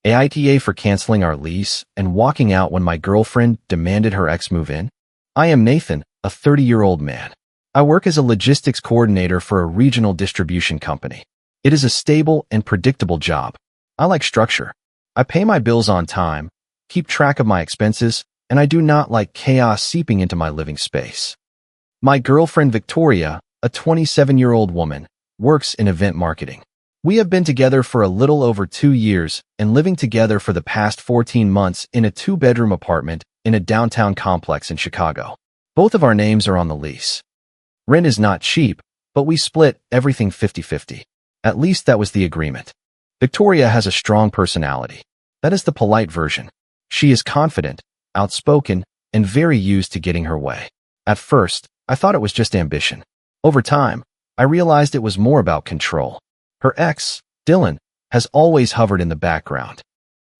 AITA for canceling our lease and walking out when my girlfriend demanded her ex move in? I am Nathan, a 30-year-old man. I work as a logistics coordinator for a regional distribution company. It is a stable and predictable job. I like structure. I pay my bills on time, keep track of my expenses, and I do not like chaos seeping into my living space. My girlfriend Victoria, a 27-year-old woman, works in event marketing. We have been together for a little over 2 years and living together for the past 14 months in a 2-bedroom apartment in a downtown complex in Chicago. Both of our names are on the lease. Rent is not cheap, but we split everything 50-50. At least that was the agreement. Victoria has a strong personality. That is the polite version. She is confident, outspoken, and very used to getting her way. At first, I thought it was just ambition. Over time, I realized it was more about control. Her ex, Dylan, has always hovered in the background.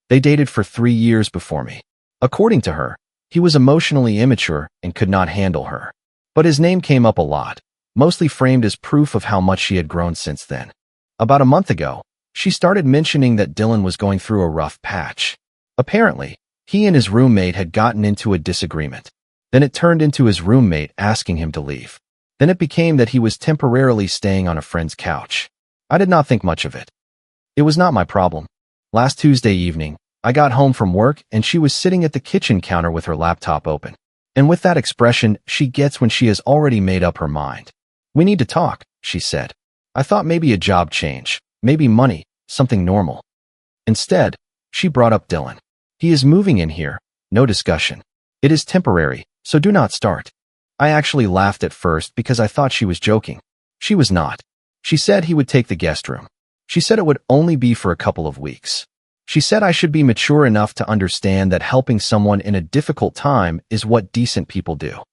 They dated for 3 years before me. According to her, he was emotionally immature and could not handle her. But his name came up a lot, mostly framed as proof of how much she had grown since then. About a month ago, she started mentioning that Dylan was going through a rough patch. Apparently, he and his roommate had gotten into a disagreement. Then it turned into his roommate asking him to leave. Then it became that he was temporarily staying on a friend's couch. I did not think much of it. It was not my problem. Last Tuesday evening, I got home from work and she was sitting at the kitchen counter with her laptop open. And with that expression she gets when she has already made up her mind. "We need to talk," she said. I thought maybe a job change, maybe money, something normal. Instead, she brought up Dylan. "He is moving in here, no discussion. It is temporary, so do not start." I actually laughed at first because I thought she was joking. She was not. She said he would take the guest room. She said it would only be for a couple of weeks. She said I should be mature enough to understand that helping someone in a difficult time is what decent people do.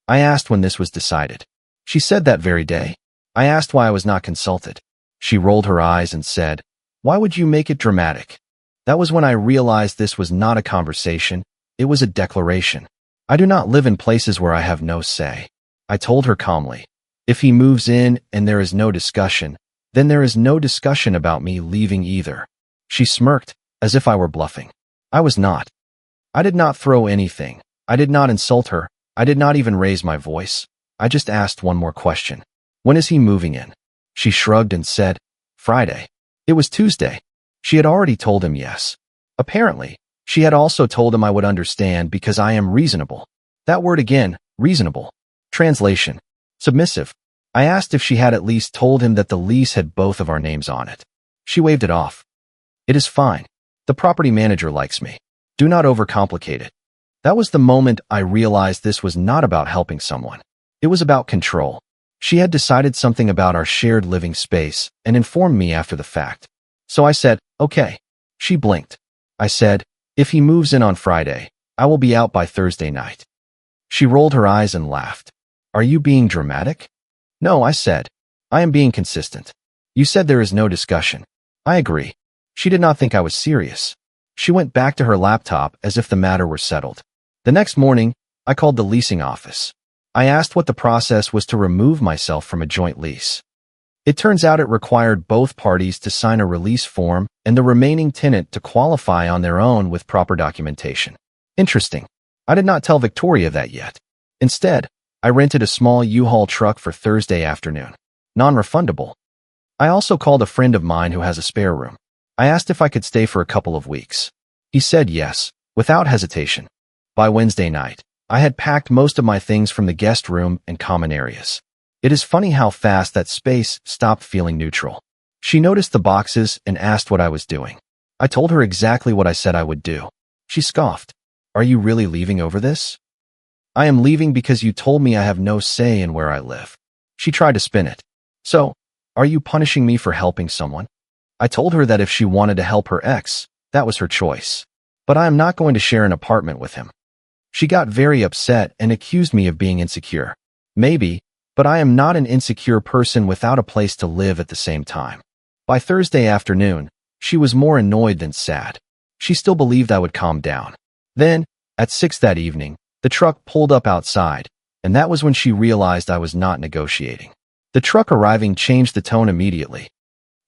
I asked when this was decided. She said that very day. I asked why I was not consulted. She rolled her eyes and said, "Why would you make it dramatic?" That was when I realized this was not a conversation, it was a declaration. I do not live in places where I have no say. I told her calmly, if he moves in and there is no discussion, then there is no discussion about me leaving either. She smirked, as if I were bluffing. I was not. I did not throw anything. I did not insult her. I did not even raise my voice. I just asked one more question. When is he moving in? She shrugged and said, Friday. It was Tuesday. She had already told him yes. Apparently, she had also told him I would understand because I am reasonable. That word again, reasonable. Translation, submissive. I asked if she had at least told him that the lease had both of our names on it. She waved it off. It is fine. The property manager likes me. Do not overcomplicate it. That was the moment I realized this was not about helping someone. It was about control. She had decided something about our shared living space and informed me after the fact. So I said, okay. She blinked. I said, if he moves in on Friday, I will be out by Thursday night. She rolled her eyes and laughed. Are you being dramatic? No, I said. I am being consistent. You said there is no discussion. I agree. She did not think I was serious. She went back to her laptop as if the matter were settled. The next morning, I called the leasing office. I asked what the process was to remove myself from a joint lease. It turns out it required both parties to sign a release form and the remaining tenant to qualify on their own with proper documentation. Interesting. I did not tell Victoria that yet. Instead, I rented a small U-Haul truck for Thursday afternoon. Non-refundable. I also called a friend of mine who has a spare room. I asked if I could stay for a couple of weeks. He said yes, without hesitation. By Wednesday night, I had packed most of my things from the guest room and common areas. It is funny how fast that space stopped feeling neutral. She noticed the boxes and asked what I was doing. I told her exactly what I said I would do. She scoffed. Are you really leaving over this? I am leaving because you told me I have no say in where I live. She tried to spin it. So, are you punishing me for helping someone? I told her that if she wanted to help her ex, that was her choice. But I am not going to share an apartment with him. She got very upset and accused me of being insecure. Maybe, but I am not an insecure person without a place to live at the same time. By Thursday afternoon, she was more annoyed than sad. She still believed I would calm down. Then, at 6 that evening, the truck pulled up outside, and that was when she realized I was not negotiating. The truck arriving changed the tone immediately.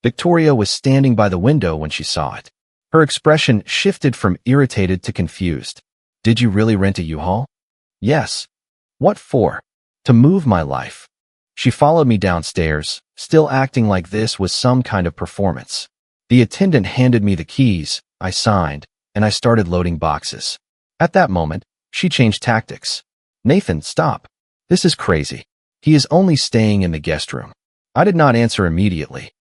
Victoria was standing by the window when she saw it. Her expression shifted from irritated to confused. Did you really rent a U-Haul? Yes. What for? To move my life. She followed me downstairs, still acting like this was some kind of performance. The attendant handed me the keys, I signed, and I started loading boxes. At that moment, she changed tactics. Nathan, stop. This is crazy. He is only staying in the guest room. I did not answer immediately.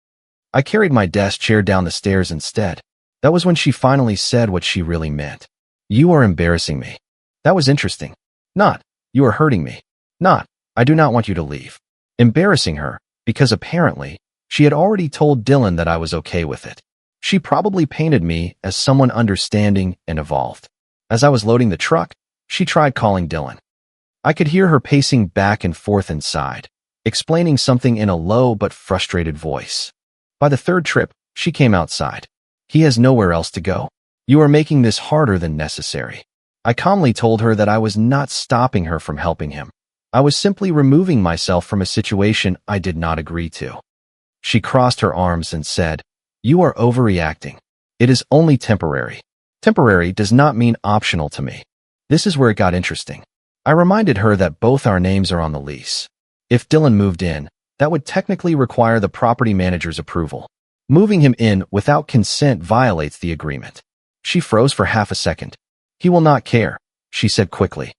I carried my desk chair down the stairs instead. That was when she finally said what she really meant. You are embarrassing me. That was interesting. Not, you are hurting me. Not, I do not want you to leave. Embarrassing her, because apparently, she had already told Dylan that I was okay with it. She probably painted me as someone understanding and evolved. As I was loading the truck, she tried calling Dylan. I could hear her pacing back and forth inside, explaining something in a low but frustrated voice. By the third trip, she came outside. He has nowhere else to go. You are making this harder than necessary. I calmly told her that I was not stopping her from helping him. I was simply removing myself from a situation I did not agree to. She crossed her arms and said, You are overreacting. It is only temporary. Temporary does not mean optional to me. This is where it got interesting. I reminded her that both our names are on the lease. If Dylan moved in, that would technically require the property manager's approval. Moving him in without consent violates the agreement. She froze for half a second. He will not care, she said quickly.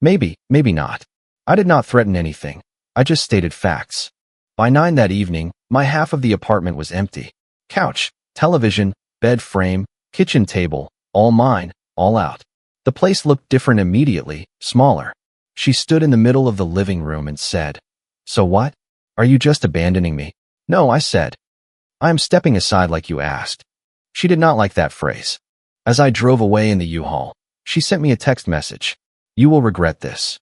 Maybe, maybe not. I did not threaten anything. I just stated facts. By 9 that evening, my half of the apartment was empty. Couch, television, bed frame, kitchen table, all mine, all out. The place looked different immediately, smaller. She stood in the middle of the living room and said, So what? Are you just abandoning me? No, I said. I am stepping aside like you asked. She did not like that phrase. As I drove away in the U-Haul, she sent me a text message. You will regret this.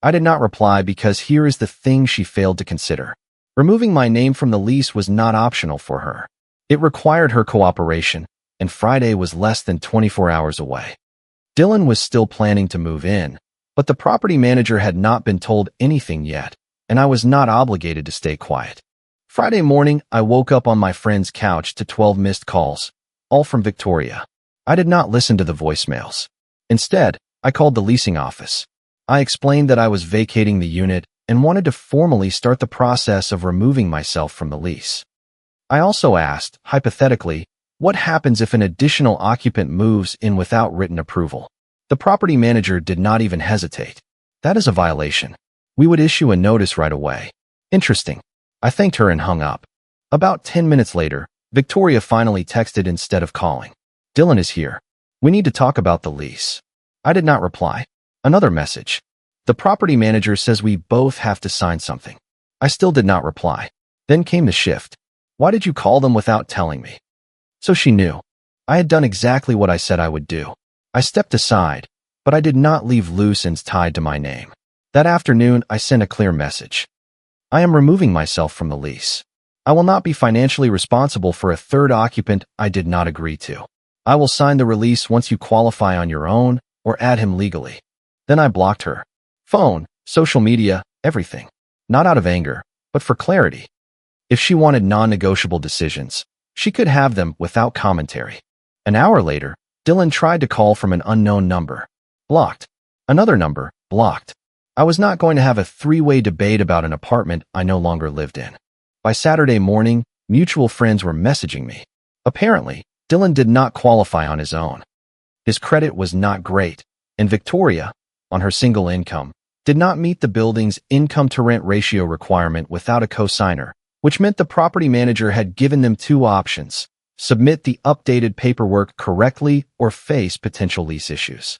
I did not reply because here is the thing she failed to consider. Removing my name from the lease was not optional for her. It required her cooperation, and Friday was less than 24 hours away. Dylan was still planning to move in, but the property manager had not been told anything yet, and I was not obligated to stay quiet. Friday morning, I woke up on my friend's couch to 12 missed calls, all from Victoria. I did not listen to the voicemails. Instead, I called the leasing office. I explained that I was vacating the unit and wanted to formally start the process of removing myself from the lease. I also asked, hypothetically, what happens if an additional occupant moves in without written approval? The property manager did not even hesitate. That is a violation. We would issue a notice right away. Interesting. I thanked her and hung up. About 10 minutes later, Victoria finally texted instead of calling. Dylan is here. We need to talk about the lease. I did not reply. Another message. The property manager says we both have to sign something. I still did not reply. Then came the shift. Why did you call them without telling me? So she knew. I had done exactly what I said I would do. I stepped aside, but I did not leave loose ends tied to my name. That afternoon, I sent a clear message. I am removing myself from the lease. I will not be financially responsible for a third occupant I did not agree to. I will sign the release once you qualify on your own or add him legally. Then I blocked her. Phone, social media, everything. Not out of anger, but for clarity. If she wanted non-negotiable decisions, she could have them without commentary. An hour later, Dylan tried to call from an unknown number. Blocked. Another number, blocked. I was not going to have a three-way debate about an apartment I no longer lived in. By Saturday morning, mutual friends were messaging me. Apparently, Dylan did not qualify on his own. His credit was not great, and Victoria, on her single income, did not meet the building's income-to-rent ratio requirement without a co-signer, which meant the property manager had given them two options: submit the updated paperwork correctly or face potential lease issues.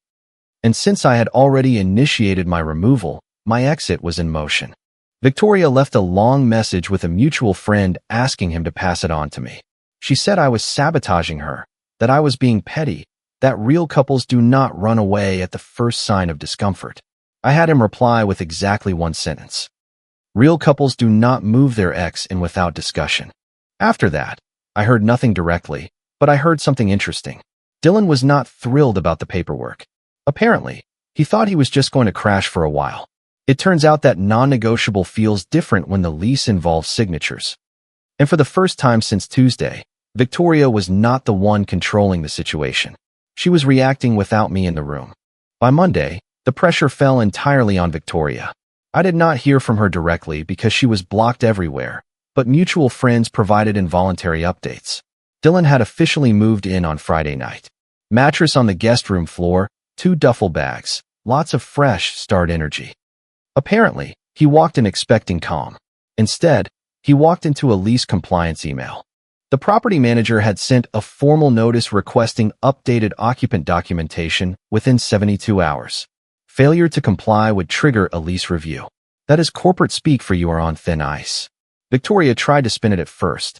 And since I had already initiated my removal, my exit was in motion. Victoria left a long message with a mutual friend asking him to pass it on to me. She said I was sabotaging her, that I was being petty, that real couples do not run away at the first sign of discomfort. I had him reply with exactly one sentence. Real couples do not move their ex in without discussion. After that, I heard nothing directly, but I heard something interesting. Dylan was not thrilled about the paperwork. Apparently, he thought he was just going to crash for a while. It turns out that non-negotiable feels different when the lease involves signatures. And for the first time since Tuesday, Victoria was not the one controlling the situation. She was reacting without me in the room. By Monday, the pressure fell entirely on Victoria. I did not hear from her directly because she was blocked everywhere, but mutual friends provided involuntary updates. Dylan had officially moved in on Friday night. Mattress on the guest room floor, 2 duffel bags, lots of fresh start energy. Apparently, he walked in expecting calm. Instead, he walked into a lease compliance email. The property manager had sent a formal notice requesting updated occupant documentation within 72 hours. Failure to comply would trigger a lease review. That is corporate speak for you are on thin ice. Victoria tried to spin it at first.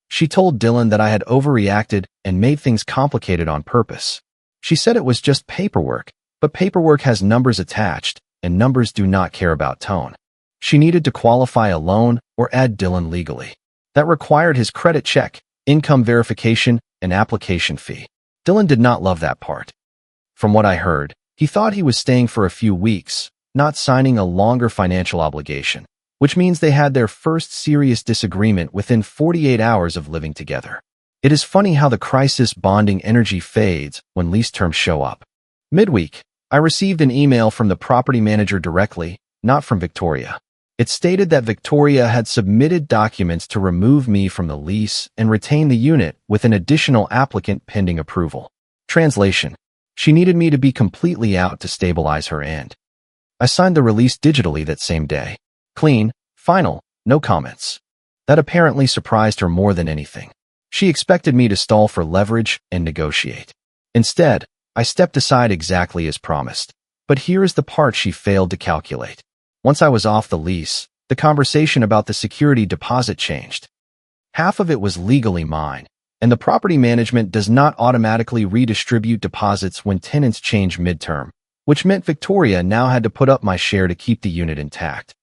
She told Dylan that I had overreacted and made things complicated on purpose. She said it was just paperwork, but paperwork has numbers attached, and numbers do not care about tone. She needed to qualify a loan or add Dylan legally. That required his credit check, income verification, and application fee. Dylan did not love that part. From what I heard, he thought he was staying for a few weeks, not signing a longer financial obligation, which means they had their first serious disagreement within 48 hours of living together. It is funny how the crisis bonding energy fades when lease terms show up. Midweek, I received an email from the property manager directly, not from Victoria. It stated that Victoria had submitted documents to remove me from the lease and retain the unit with an additional applicant pending approval. Translation: she needed me to be completely out to stabilize her end. I signed the release digitally that same day. Clean, final, no comments. That apparently surprised her more than anything. She expected me to stall for leverage and negotiate. Instead, I stepped aside exactly as promised. But here is the part she failed to calculate. Once I was off the lease, the conversation about the security deposit changed. Half of it was legally mine, and the property management does not automatically redistribute deposits when tenants change midterm, which meant Victoria now had to put up my share to keep the unit intact.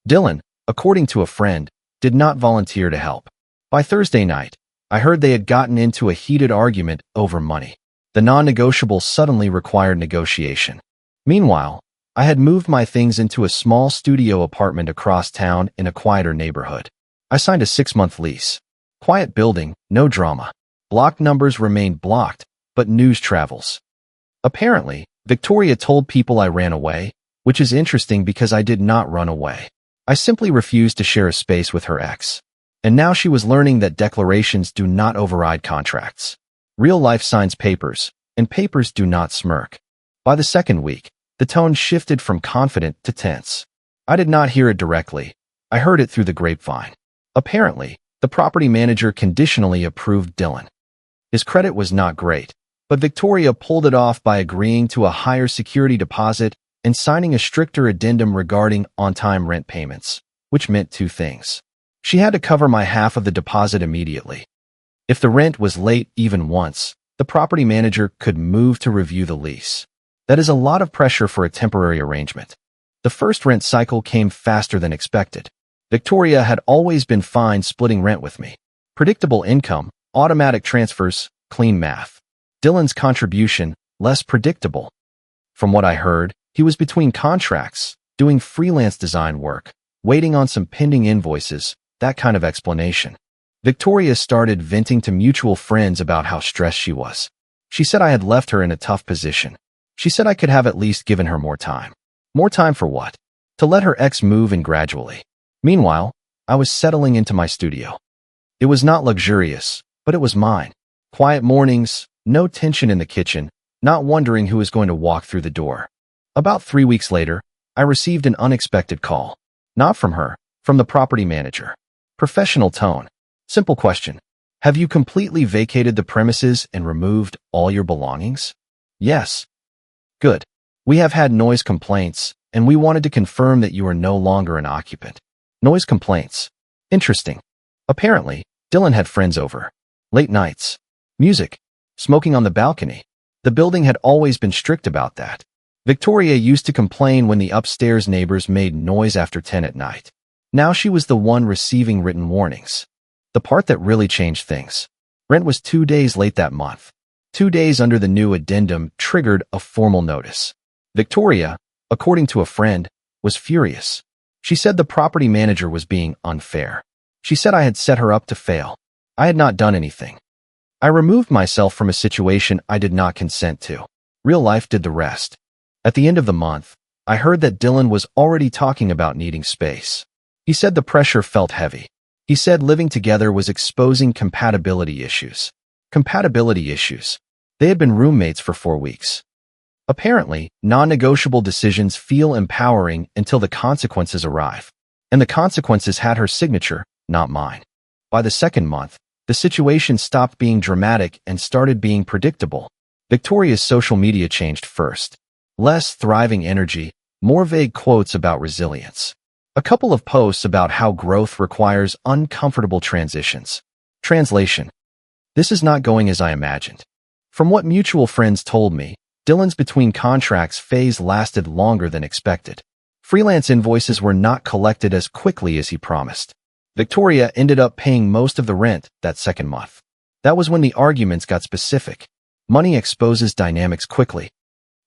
Dylan, according to a friend, did not volunteer to help. By Thursday night, I heard they had gotten into a heated argument over money. The non-negotiable suddenly required negotiation. Meanwhile, I had moved my things into a small studio apartment across town in a quieter neighborhood. I signed a 6-month lease. Quiet building, no drama. Block numbers remained blocked, but news travels. Apparently, Victoria told people I ran away, which is interesting because I did not run away. I simply refused to share a space with her ex. And now she was learning that declarations do not override contracts. Real life signs papers, and papers do not smirk. By the second week, the tone shifted from confident to tense. I did not hear it directly. I heard it through the grapevine. Apparently, the property manager conditionally approved Dylan. His credit was not great, but Victoria pulled it off by agreeing to a higher security deposit and signing a stricter addendum regarding on-time rent payments, which meant 2 things. She had to cover my half of the deposit immediately. If the rent was late even once, the property manager could move to review the lease. That is a lot of pressure for a temporary arrangement. The first rent cycle came faster than expected. Victoria had always been fine splitting rent with me. Predictable income, automatic transfers, clean math. Dylan's contribution, less predictable. From what I heard, he was between contracts, doing freelance design work, waiting on some pending invoices, that kind of explanation. Victoria started venting to mutual friends about how stressed she was. She said I had left her in a tough position. She said I could have at least given her more time. More time for what? To let her ex move in gradually. Meanwhile, I was settling into my studio. It was not luxurious, but it was mine. Quiet mornings, no tension in the kitchen, not wondering who was going to walk through the door. About 3 weeks later, I received an unexpected call. Not from her, from the property manager. Professional tone. Simple question. Have you completely vacated the premises and removed all your belongings? Yes. Good. We have had noise complaints, and we wanted to confirm that you are no longer an occupant. Noise complaints. Interesting. Apparently, Dylan had friends over. Late nights. Music. Smoking on the balcony. The building had always been strict about that. Victoria used to complain when the upstairs neighbors made noise after 10 at night. Now she was the one receiving written warnings. The part that really changed things. Rent was 2 days late that month. 2 days under the new addendum triggered a formal notice. Victoria, according to a friend, was furious. She said the property manager was being unfair. She said I had set her up to fail. I had not done anything. I removed myself from a situation I did not consent to. Real life did the rest. At the end of the month, I heard that Dylan was already talking about needing space. He said the pressure felt heavy. He said living together was exposing compatibility issues. Compatibility issues. They had been roommates for 4 weeks. Apparently, non-negotiable decisions feel empowering until the consequences arrive. And the consequences had her signature, not mine. By the second month, the situation stopped being dramatic and started being predictable. Victoria's social media changed first. Less thriving energy, more vague quotes about resilience. A couple of posts about how growth requires uncomfortable transitions. Translation. This is not going as I imagined. From what mutual friends told me, Dylan's between contracts phase lasted longer than expected. Freelance invoices were not collected as quickly as he promised. Victoria ended up paying most of the rent that second month. That was when the arguments got specific. Money exposes dynamics quickly.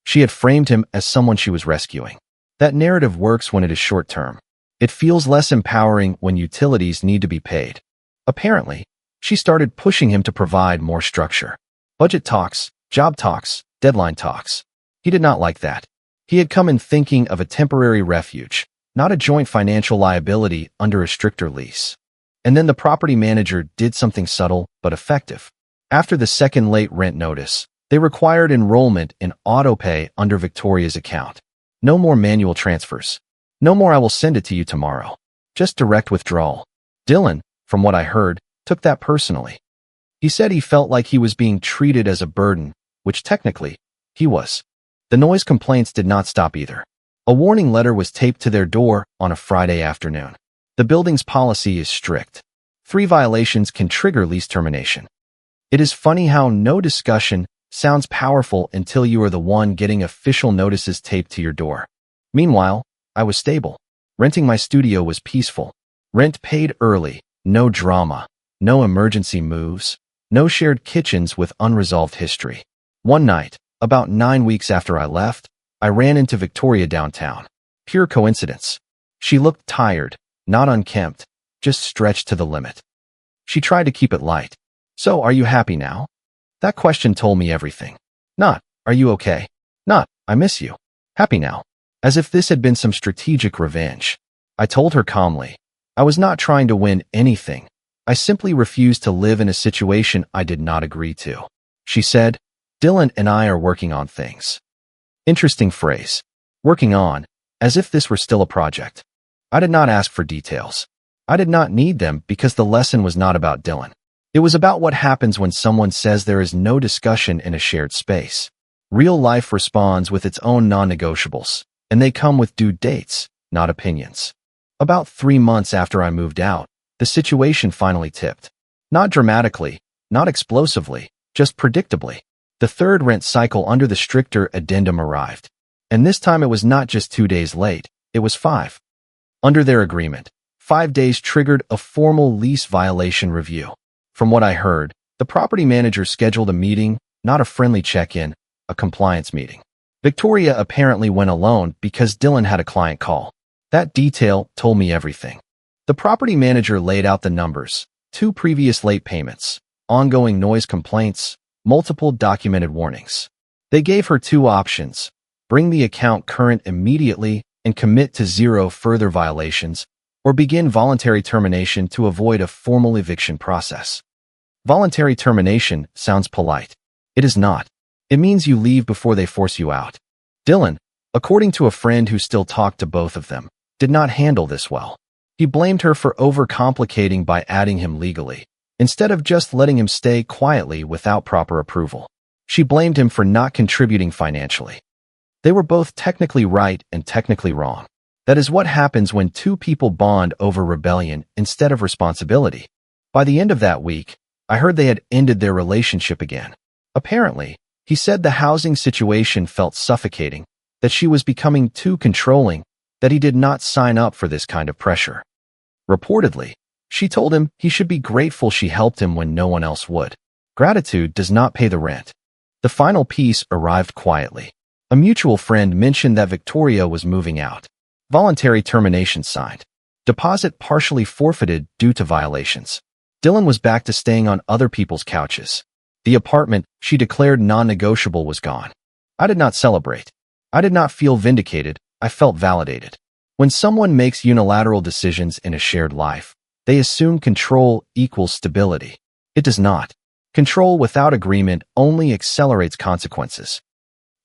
She had framed him as someone she was rescuing. That narrative works when it is short-term. It feels less empowering when utilities need to be paid. Apparently, she started pushing him to provide more structure. Budget talks, job talks, deadline talks. He did not like that. He had come in thinking of a temporary refuge, not a joint financial liability under a stricter lease. And then the property manager did something subtle but effective. After the second late rent notice, they required enrollment in autopay under Victoria's account. No more manual transfers. No more "I will send it to you tomorrow." Just direct withdrawal. Dylan, from what I heard, took that personally. He said he felt like he was being treated as a burden, which technically, he was. The noise complaints did not stop either. A warning letter was taped to their door on a Friday afternoon. The building's policy is strict. 3 violations can trigger lease termination. It is funny how no discussion sounds powerful until you are the one getting official notices taped to your door. Meanwhile, I was stable. Renting my studio was peaceful. Rent paid early, no drama, no emergency moves, no shared kitchens with unresolved history. One night, about 9 weeks after I left, I ran into Victoria downtown. Pure coincidence. She looked tired, not unkempt, just stretched to the limit. She tried to keep it light. "So, are you happy now?" That question told me everything. Not, "Are you okay?" Not, "I miss you." Happy now. As if this had been some strategic revenge. I told her calmly. I was not trying to win anything. I simply refused to live in a situation I did not agree to. She said, "Dylan and I are working on things." Interesting phrase. Working on, as if this were still a project. I did not ask for details. I did not need them because the lesson was not about Dylan. It was about what happens when someone says there is no discussion in a shared space. Real life responds with its own non-negotiables, and they come with due dates, not opinions. About 3 months after I moved out, the situation finally tipped. Not dramatically, not explosively, just predictably. The third rent cycle under the stricter addendum arrived. And this time it was not just 2 days late, it was 5. Under their agreement, 5 days triggered a formal lease violation review. From what I heard, the property manager scheduled a meeting, not a friendly check-in, a compliance meeting. Victoria apparently went alone because Dylan had a client call. That detail told me everything. The property manager laid out the numbers, 2 previous late payments, ongoing noise complaints, multiple documented warnings. They gave her 2 options: bring the account current immediately and commit to 0 further violations, or begin voluntary termination to avoid a formal eviction process. Voluntary termination sounds polite. It is not. It means you leave before they force you out. Dylan, according to a friend who still talked to both of them, did not handle this well. He blamed her for overcomplicating by adding him legally, instead of just letting him stay quietly without proper approval. She blamed him for not contributing financially. They were both technically right and technically wrong. That is what happens when 2 people bond over rebellion instead of responsibility. By the end of that week, I heard they had ended their relationship again. Apparently, he said the housing situation felt suffocating, that she was becoming too controlling, that he did not sign up for this kind of pressure. Reportedly, she told him he should be grateful she helped him when no one else would. Gratitude does not pay the rent. The final piece arrived quietly. A mutual friend mentioned that Victoria was moving out. Voluntary termination signed. Deposit partially forfeited due to violations. Dylan was back to staying on other people's couches. The apartment she declared non-negotiable was gone. I did not celebrate. I did not feel vindicated. I felt validated. When someone makes unilateral decisions in a shared life, they assume control equals stability. It does not. Control without agreement only accelerates consequences.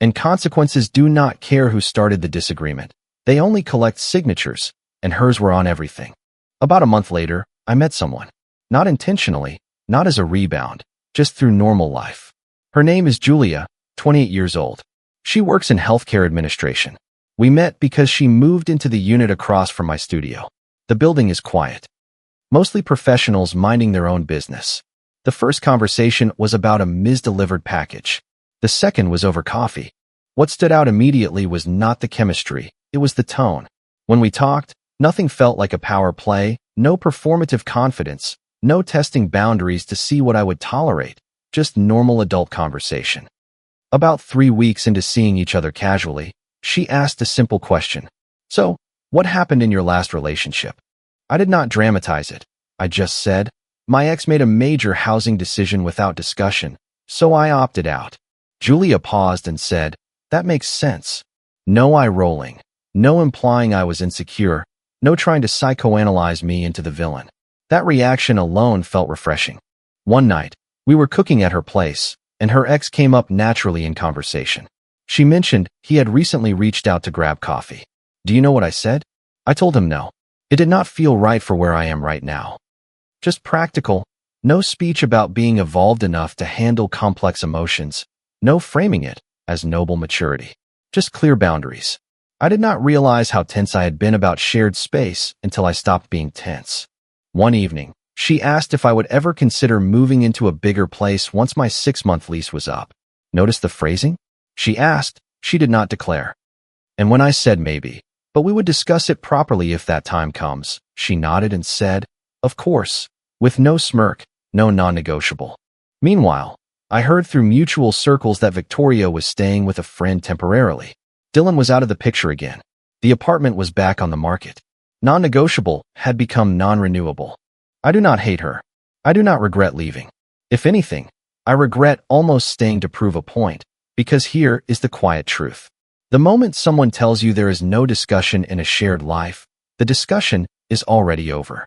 And consequences do not care who started the disagreement. They only collect signatures, and hers were on everything. About a month later, I met someone. Not intentionally, not as a rebound, just through normal life. Her name is Julia, 28 years old. She works in healthcare administration. We met because she moved into the unit across from my studio. The building is quiet. Mostly professionals minding their own business. The first conversation was about a misdelivered package. The second was over coffee. What stood out immediately was not the chemistry, it was the tone. When we talked, nothing felt like a power play, no performative confidence, no testing boundaries to see what I would tolerate, just normal adult conversation. About 3 weeks into seeing each other casually, she asked a simple question. So, what happened in your last relationship? I did not dramatize it. I just said, my ex made a major housing decision without discussion, so I opted out. Julia paused and said, that makes sense. No eye rolling, no implying I was insecure, no trying to psychoanalyze me into the villain. That reaction alone felt refreshing. One night, we were cooking at her place, and her ex came up naturally in conversation. She mentioned he had recently reached out to grab coffee. Do you know what I said? I told him no. It did not feel right for where I am right now. Just practical, no speech about being evolved enough to handle complex emotions, no framing it as noble maturity. Just clear boundaries. I did not realize how tense I had been about shared space until I stopped being tense. One evening, she asked if I would ever consider moving into a bigger place once my 6-month lease was up. Notice the phrasing? She asked, she did not declare. And when I said maybe, but we would discuss it properly if that time comes, she nodded and said, of course, with no smirk, no non-negotiable. Meanwhile, I heard through mutual circles that Victoria was staying with a friend temporarily. Dylan was out of the picture again. The apartment was back on the market. Non-negotiable had become non-renewable. I do not hate her. I do not regret leaving. If anything, I regret almost staying to prove a point, because here is the quiet truth. The moment someone tells you there is no discussion in a shared life, the discussion is already over.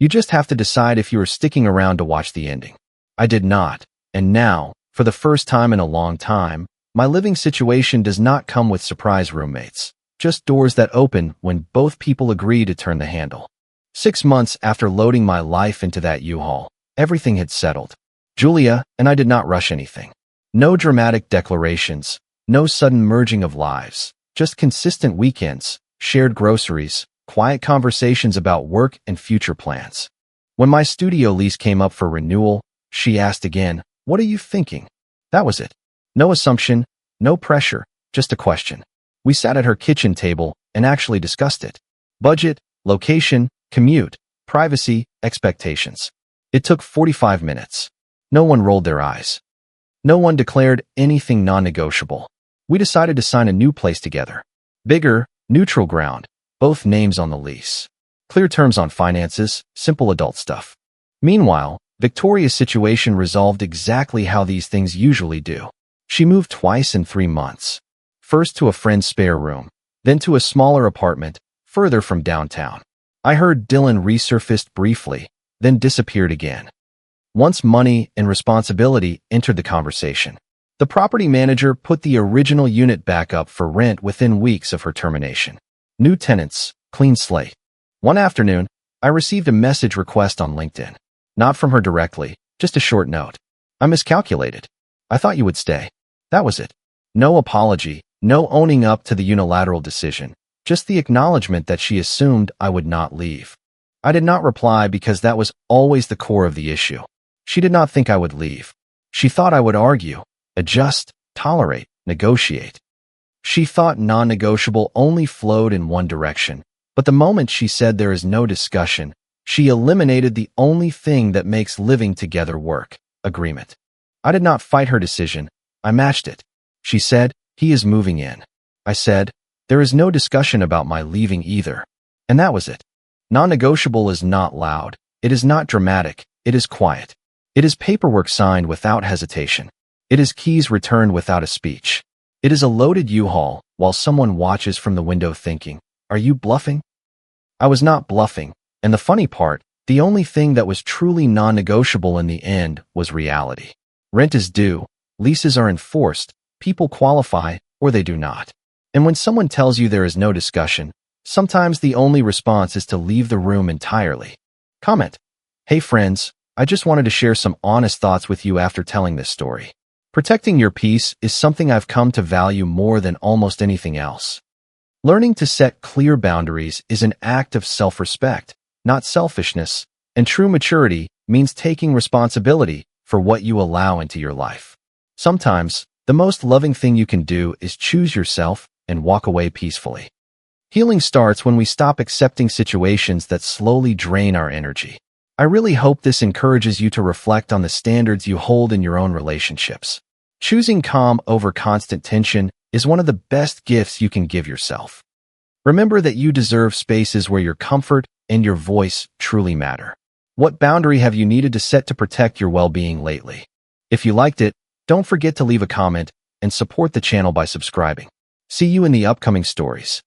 You just have to decide if you are sticking around to watch the ending. I did not, and now, for the first time in a long time, my living situation does not come with surprise roommates, just doors that open when both people agree to turn the handle. 6 months after loading my life into that U-Haul, everything had settled. Julia and I did not rush anything. No dramatic declarations, no sudden merging of lives, just consistent weekends, shared groceries, quiet conversations about work and future plans. When my studio lease came up for renewal, she asked again, "What are you thinking?" That was it. No assumption, no pressure, just a question. We sat at her kitchen table and actually discussed it. Budget, location, commute, privacy, expectations. It took 45 minutes. No one rolled their eyes. No one declared anything non-negotiable. We decided to sign a new place together. Bigger, neutral ground, both names on the lease. Clear terms on finances, simple adult stuff. Meanwhile, Victoria's situation resolved exactly how these things usually do. She moved twice in 3 months. First to a friend's spare room, then to a smaller apartment, further from downtown. I heard Dylan resurfaced briefly, then disappeared again. Once money and responsibility entered the conversation, the property manager put the original unit back up for rent within weeks of her termination. New tenants, clean slate. One afternoon, I received a message request on LinkedIn. Not from her directly, just a short note. I miscalculated. I thought you would stay. That was it. No apology, no owning up to the unilateral decision, just the acknowledgement that she assumed I would not leave. I did not reply because that was always the core of the issue. She did not think I would leave. She thought I would argue, adjust, tolerate, negotiate. She thought non-negotiable only flowed in one direction, but the moment she said there is no discussion, she eliminated the only thing that makes living together work, agreement. I did not fight her decision. I matched it. She said, "He is moving in." I said, "There is no discussion about my leaving either." And that was it. Non-negotiable is not loud. It is not dramatic. It is quiet. It is paperwork signed without hesitation. It is keys returned without a speech. It is a loaded U-Haul while someone watches from the window thinking, "Are you bluffing?" I was not bluffing, and the funny part, the only thing that was truly non-negotiable in the end was reality. Rent is due, leases are enforced, people qualify, or they do not. And when someone tells you there is no discussion, sometimes the only response is to leave the room entirely. Comment: "Hey friends, I just wanted to share some honest thoughts with you after telling this story." Protecting your peace is something I've come to value more than almost anything else. Learning to set clear boundaries is an act of self-respect, not selfishness, and true maturity means taking responsibility for what you allow into your life. Sometimes, the most loving thing you can do is choose yourself and walk away peacefully. Healing starts when we stop accepting situations that slowly drain our energy. I really hope this encourages you to reflect on the standards you hold in your own relationships. Choosing calm over constant tension is one of the best gifts you can give yourself. Remember that you deserve spaces where your comfort and your voice truly matter. What boundary have you needed to set to protect your well-being lately? If you liked it, don't forget to leave a comment and support the channel by subscribing. See you in the upcoming stories.